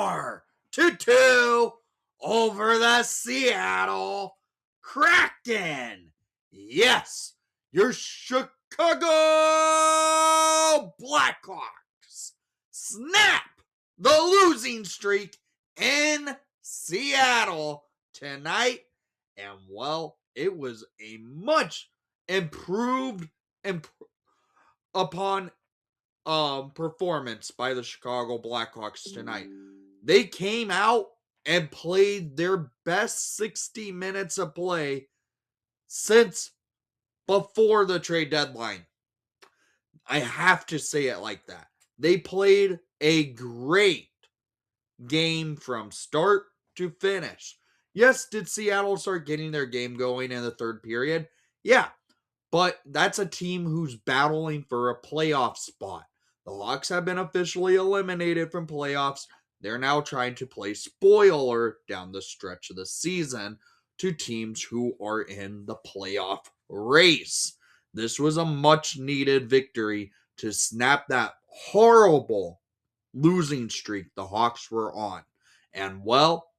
4-2 over the Seattle Kraken. Yes, your Chicago Blackhawks snap the losing streak in Seattle tonight. And well, it was a much improved upon performance by the Chicago Blackhawks tonight. They came out and played their best 60 minutes of play since before the trade deadline. I have to say it like that. They played a great game from start to finish. Yes, did Seattle start getting their game going in the third period? Yeah, but that's a team who's battling for a playoff spot. The Hawks have been officially eliminated from playoffs. They're now trying to play spoiler down the stretch of the season to teams who are in the playoff race. This was a much needed victory to snap that horrible losing streak the Hawks were on. And well,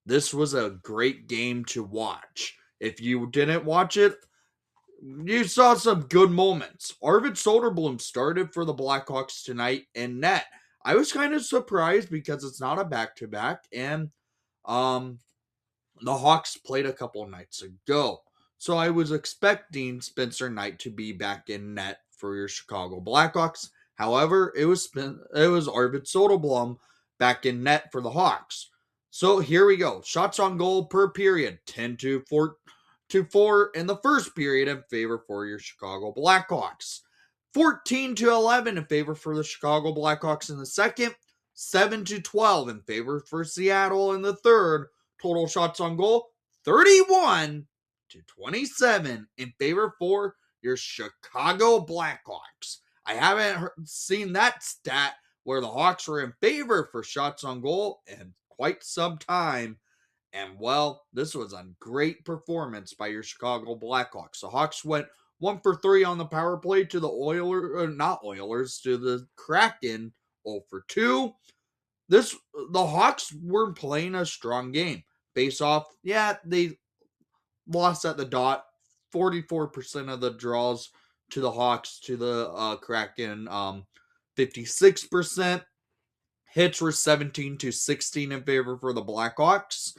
this was a great game to watch. If you didn't watch it, you saw some good moments. Arvid Soderblom started for the Blackhawks tonight in net. I was kind of surprised because it's not a back-to-back, and the Hawks played a couple nights ago. So I was expecting Spencer Knight to be back in net for your Chicago Blackhawks. However, it was Arvid Soderblom back in net for the Hawks. So here we go. Shots on goal per period, 10-4 in the first period in favor for your Chicago Blackhawks. 14-11 in favor for the Chicago Blackhawks in the second. 7-12 in favor for Seattle in the third. Total shots on goal, 31-27 in favor for your Chicago Blackhawks. I haven't seen that stat where the Hawks were in favor for shots on goal in quite some time. And well, this was a great performance by your Chicago Blackhawks. The Hawks went 1 for 3 on the power play to the to the Kraken 0 for 2. The Hawks were playing a strong game. Face off, yeah, they lost at the dot. 44% of the draws to the Hawks, to the Kraken, 56%. Hits were 17-16 in favor for the Blackhawks.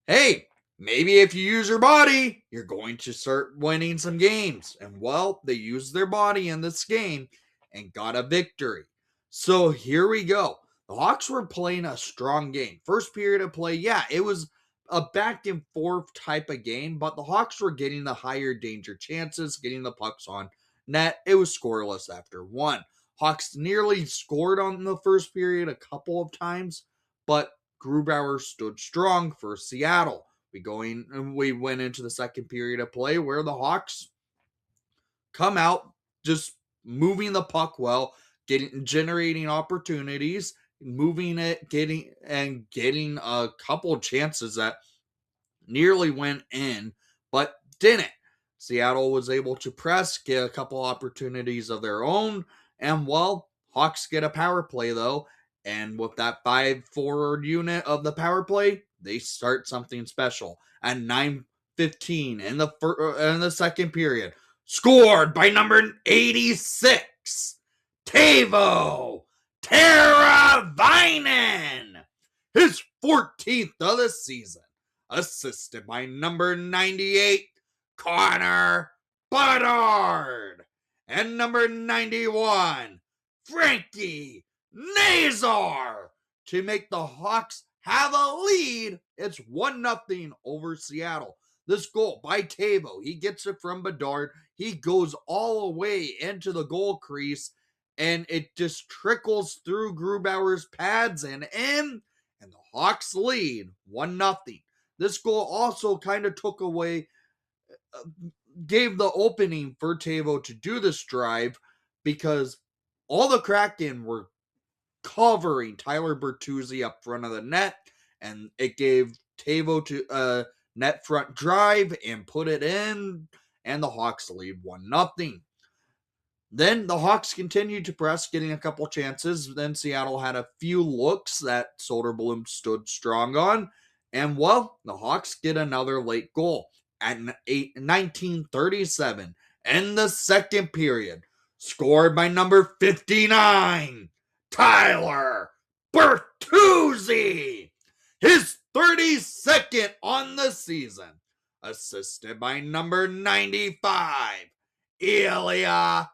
Hey, maybe if you use your body, you're going to start winning some games. And well, they used their body in this game and got a victory. So here we go. The Hawks were playing a strong game. First period of play, yeah, it was a back and forth type of game, but the Hawks were getting the higher danger chances, getting the pucks on net. It was scoreless after 1. Hawks nearly scored on the first period a couple of times, but Grubauer stood strong for Seattle. We went into the second period of play where the Hawks come out just moving the puck well, generating opportunities, moving it, getting a couple chances that nearly went in, but didn't. Seattle was able to press, get a couple opportunities of their own, and well, Hawks get a power play though, and with that 5-forward unit of the power play, they start something special. At 9:15 in the second period, scored by number 86, Teuvo Teravainen, his 14th of the season, assisted by number 98, Connor Bedard, and number 91, Frankie Nazar, to make the Hawks have a lead. It's 1-0 over Seattle. This goal by Teuvo, he gets it from Bedard. He goes all the way into the goal crease, and it just trickles through Grubauer's pads and in, and the Hawks lead 1-0. This goal also kind of took away, gave the opening for Teuvo to do this drive, because all the Kraken were covering Tyler Bertuzzi up front of the net, and it gave Teuvo to a net front drive and put it in, and the Hawks lead 1-0. Then the Hawks continued to press, getting a couple chances. Then Seattle had a few looks that Soderblom stood strong on. And well, the Hawks get another late goal at 1937 in the second period, scored by number 59, Tyler Bertuzzi. His 32nd on the season, assisted by number 95, Ilya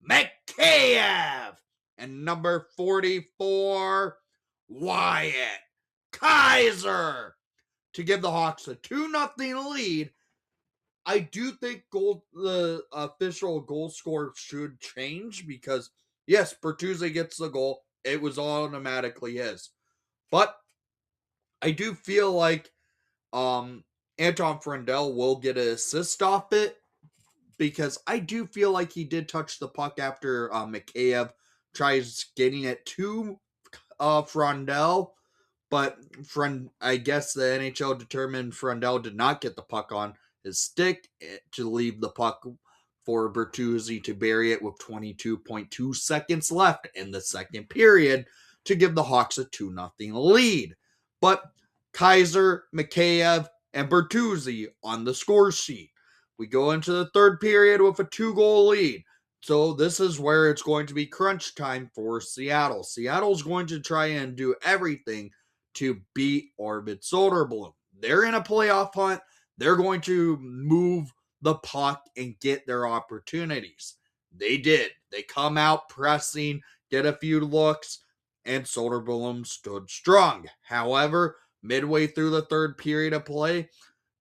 Mikheyev, and number 44, Wyatt Kaiser, to give the Hawks a 2-0 lead. I do think the official goal score should change because, yes, Bertuzzi gets the goal. It was automatically his. But I do feel like Anton Frendel will get an assist off it, because I do feel like he did touch the puck after Mikheyev tries getting it to Frondell, but I guess the NHL determined Frondell did not get the puck on his stick to leave the puck for Bertuzzi to bury it with 22.2 seconds left in the second period to give the Hawks a 2-0 lead. But Kaiser, Mikheyev, and Bertuzzi on the score sheet. We go into the third period with a 2-goal lead. So this is where it's going to be crunch time for Seattle. Seattle's going to try and do everything to beat Arvid Soderblom. They're in a playoff hunt. They're going to move the puck and get their opportunities. They did. They come out pressing, get a few looks, and Soderblom stood strong. However, midway through the third period of play,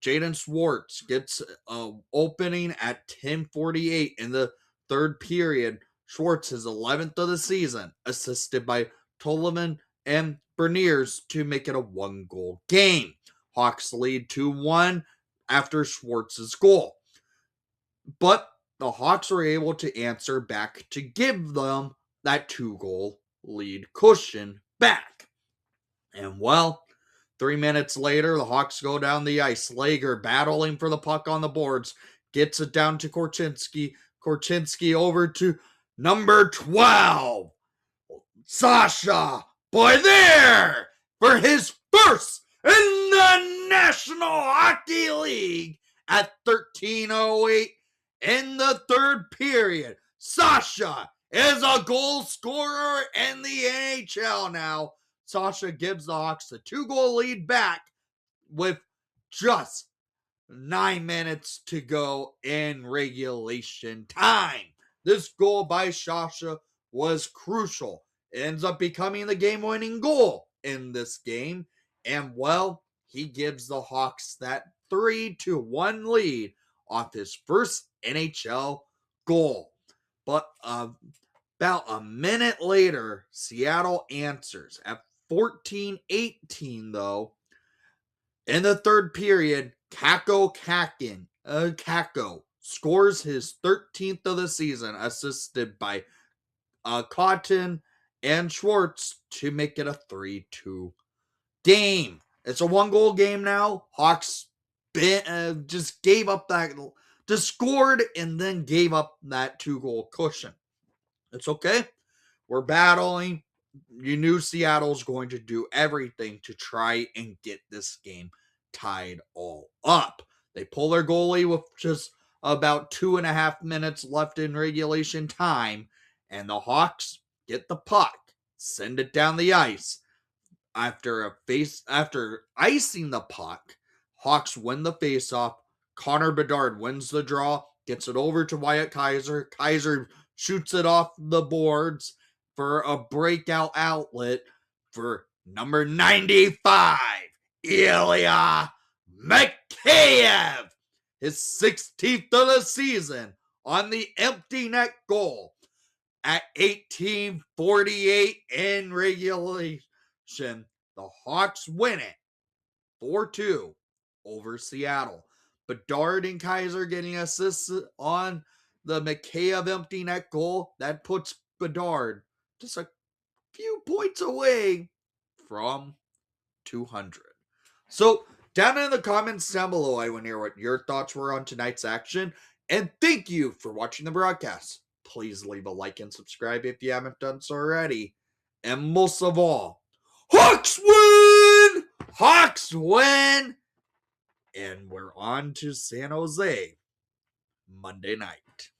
Jaden Schwartz gets an opening at 10:48 in the third period. Schwartz is 11th of the season, assisted by Tolman and Berniers to make it a 1-goal game. Hawks lead 2-1 after Schwartz's goal. But the Hawks were able to answer back to give them that 2-goal lead cushion back. And well, 3 minutes later, the Hawks go down the ice. Lager battling for the puck on the boards. Gets it down to Korchinski. Korchinski over to number 12, Sacha Boivert, for his first in the National Hockey League at 13:08 in the third period. Sacha is a goal scorer in the NHL now. Sacha gives the Hawks a 2-goal lead back with just 9 minutes to go in regulation time. This goal by Sacha was crucial. It ends up becoming the game-winning goal in this game. And, well, he gives the Hawks that 3-1 lead off his first NHL goal. But about a minute later, Seattle answers. At 14:18, though, in the third period, Kraken scores his 13th of the season, assisted by Cotton and Schwartz to make it a 3-2 game. It's a 1-goal game now. Hawks just gave up that, just scored and then gave up that 2-goal cushion. It's okay. We're battling. You knew Seattle's going to do everything to try and get this game tied all up. They pull their goalie with just about 2.5 minutes left in regulation time, and the Hawks get the puck, send it down the ice. After icing the puck, Hawks win the faceoff. Connor Bedard wins the draw, gets it over to Wyatt Kaiser. Kaiser shoots it off the boards for a breakout outlet for number 95, Ilya Mikheyev, his 16th of the season on the empty net goal at 18:48 in regulation. The Hawks win it 4-2 over Seattle. Bedard and Kaiser getting assists on the Mikheyev empty net goal. That puts Bedard just a few points away from 200. So, down in the comments down below, I want to hear what your thoughts were on tonight's action. And thank you for watching the broadcast. Please leave a like and subscribe if you haven't done so already. And most of all, Hawks win! Hawks win! And we're on to San Jose Monday night.